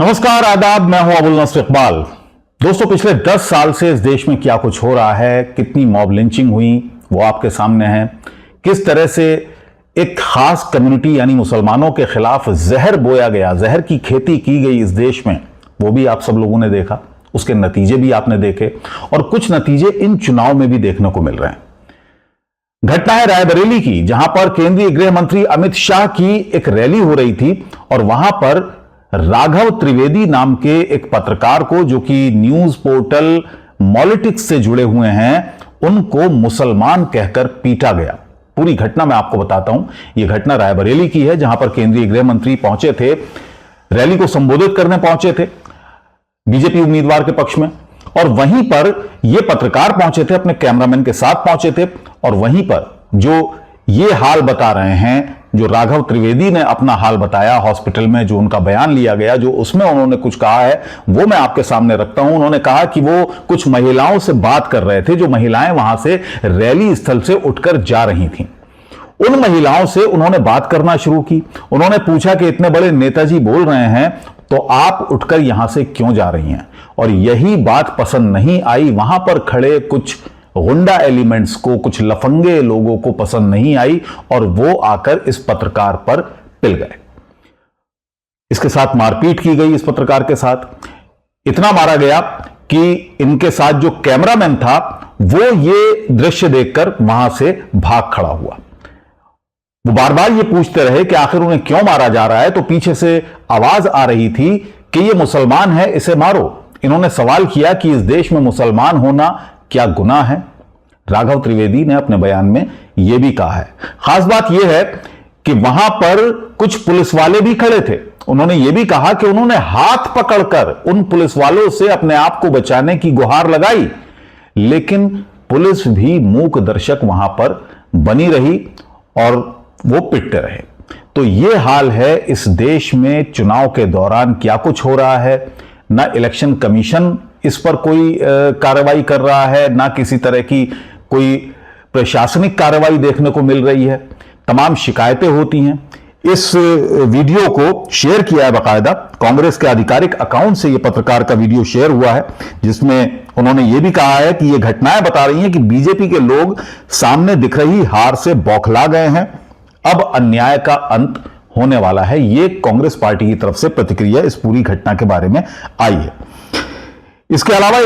नमस्कार, आदाब। मैं हूं अबुल नस्र इकबाल। दोस्तों, पिछले 10 साल से इस देश में क्या कुछ हो रहा है, कितनी मॉब लिंचिंग हुई, वो आपके सामने है। किस तरह से एक खास कम्युनिटी यानी मुसलमानों के खिलाफ जहर बोया गया, जहर की खेती की गई इस देश में, वो भी आप सब लोगों ने देखा। उसके नतीजे भी आपने देखे और कुछ नतीजे इन चुनाव में भी देखने को मिल रहे हैं। घटना है रायबरेली की, जहां पर केंद्रीय गृह मंत्री अमित शाह की एक रैली हो रही थी और वहां पर राघव त्रिवेदी नाम के एक पत्रकार को, जो कि न्यूज पोर्टल मॉलिटिक्स से जुड़े हुए हैं, उनको मुसलमान कहकर पीटा गया। पूरी घटना मैं आपको बताता हूं। यह घटना रायबरेली की है, जहां पर केंद्रीय गृह मंत्री पहुंचे थे, रैली को संबोधित करने पहुंचे थे बीजेपी उम्मीदवार के पक्ष में, और वहीं पर यह पत्रकार पहुंचे थे, अपने कैमरामैन के साथ पहुंचे थे। और वहीं पर जो ये हाल बता रहे हैं, जो राघव त्रिवेदी ने अपना हाल बताया हॉस्पिटल में, जो उनका बयान लिया गया, जो उसमें उन्होंने कुछ कहा है, वो मैं आपके सामने रखता हूं। उन्होंने कहा कि वो कुछ महिलाओं से बात कर रहे थे, जो महिलाएं वहां से रैली स्थल से उठकर जा रही थीं। उन महिलाओं से उन्होंने बात करना शुरू की। उन्होंने पूछा कि इतने बड़े नेताजी बोल रहे हैं, तो आप उठकर यहां से क्यों जा रही हैं? और यही बात पसंद नहीं आई वहां पर खड़े कुछ गुंडा एलिमेंट्स को, कुछ लफंगे लोगों को पसंद नहीं आई और वो आकर इस पत्रकार पर पिल गए। इसके साथ मारपीट की गई। इस पत्रकार के साथ इतना मारा गया कि इनके साथ जो कैमरामैन था वो ये दृश्य देखकर वहां से भाग खड़ा हुआ। वो बार बार ये पूछते रहे कि आखिर उन्हें क्यों मारा जा रहा है। तो पीछे से आवाज आ रही थी कि ये मुसलमान है, इसे मारो। इन्होंने सवाल किया कि इस देश में मुसलमान होना क्या गुनाह है? राघव त्रिवेदी ने अपने बयान में यह भी कहा है। खास बात यह है कि वहां पर कुछ पुलिस वाले भी खड़े थे। उन्होंने यह भी कहा कि उन्होंने हाथ पकड़कर उन पुलिस वालों से अपने आप को बचाने की गुहार लगाई, लेकिन पुलिस भी मूक दर्शक वहां पर बनी रही और वो पिटते रहे। तो यह हाल है इस देश में। चुनाव के दौरान क्या कुछ हो रहा है, ना इलेक्शन कमीशन इस पर कोई कार्रवाई कर रहा है, ना किसी तरह की कोई प्रशासनिक कार्रवाई देखने को मिल रही है। तमाम शिकायतें होती हैं। इस वीडियो को शेयर किया है बाकायदा कांग्रेस के आधिकारिक अकाउंट से। यह पत्रकार का वीडियो शेयर हुआ है, जिसमें उन्होंने यह भी कहा है कि यह घटनाएं बता रही हैं कि बीजेपी के लोग सामने दिख रही हार से बौखला गए हैं। अब अन्याय का अंत होने वाला है। यह कांग्रेस पार्टी की तरफ से प्रतिक्रिया इस पूरी घटना के बारे में आई है। इसके अलावा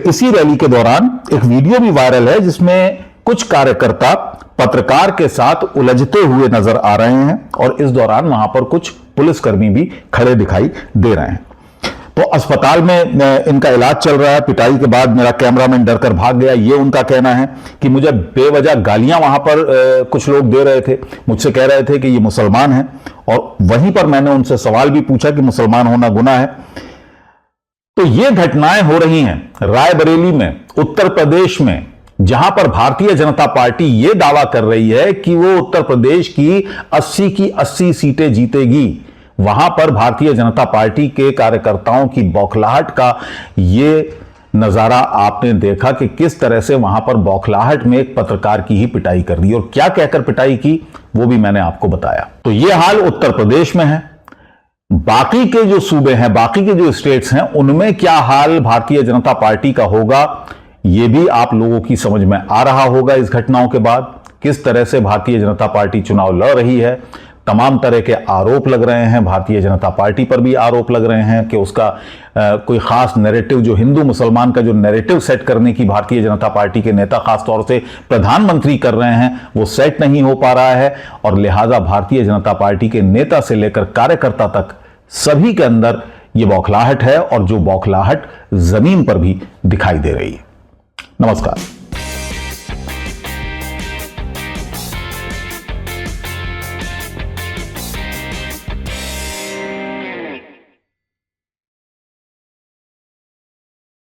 इसी रैली के दौरान एक वीडियो भी वायरल है, जिसमें कुछ कार्यकर्ता पत्रकार के साथ उलझते हुए नजर आ रहे हैं और इस दौरान वहां पर कुछ पुलिसकर्मी भी खड़े दिखाई दे रहे हैं। तो अस्पताल में इनका इलाज चल रहा है। पिटाई के बाद मेरा कैमरामैन डरकर भाग गया, ये उनका कहना है कि मुझे बेवजह गालियां वहां पर कुछ लोग दे रहे थे। मुझसे कह रहे थे कि ये मुसलमान हैं, और वहीं पर मैंने उनसे सवाल भी पूछा कि मुसलमान होना गुनाह है। तो ये घटनाएं हो रही हैं रायबरेली में, उत्तर प्रदेश में, जहां पर भारतीय जनता पार्टी ये दावा कर रही है कि वो उत्तर प्रदेश की 80 की 80 सीटें जीतेगी। वहां पर भारतीय जनता पार्टी के कार्यकर्ताओं की बौखलाहट का ये नजारा आपने देखा कि किस तरह से वहां पर बौखलाहट में एक पत्रकार की ही पिटाई कर दी, और क्या कहकर पिटाई की वो भी मैंने आपको बताया। तो ये हाल उत्तर प्रदेश में है। बाकी के जो सूबे हैं, बाकी के जो स्टेट्स हैं, उनमें क्या हाल भारतीय जनता पार्टी का होगा, यह भी आप लोगों की समझ में आ रहा होगा। इस घटनाओं के बाद किस तरह से भारतीय जनता पार्टी चुनाव लड़ रही है, तमाम तरह के आरोप लग रहे हैं। भारतीय जनता पार्टी पर भी आरोप लग रहे हैं कि उसका कोई खास नैरेटिव, जो हिंदू मुसलमान का जो नैरेटिव सेट करने की भारतीय जनता पार्टी के नेता, खासतौर से प्रधानमंत्री कर रहे हैं, वो सेट नहीं हो पा रहा है। और लिहाजा भारतीय जनता पार्टी के नेता से लेकर कार्यकर्ता तक सभी के अंदर ये बौखलाहट है, और जो बौखलाहट जमीन पर भी दिखाई दे रही है। नमस्कार।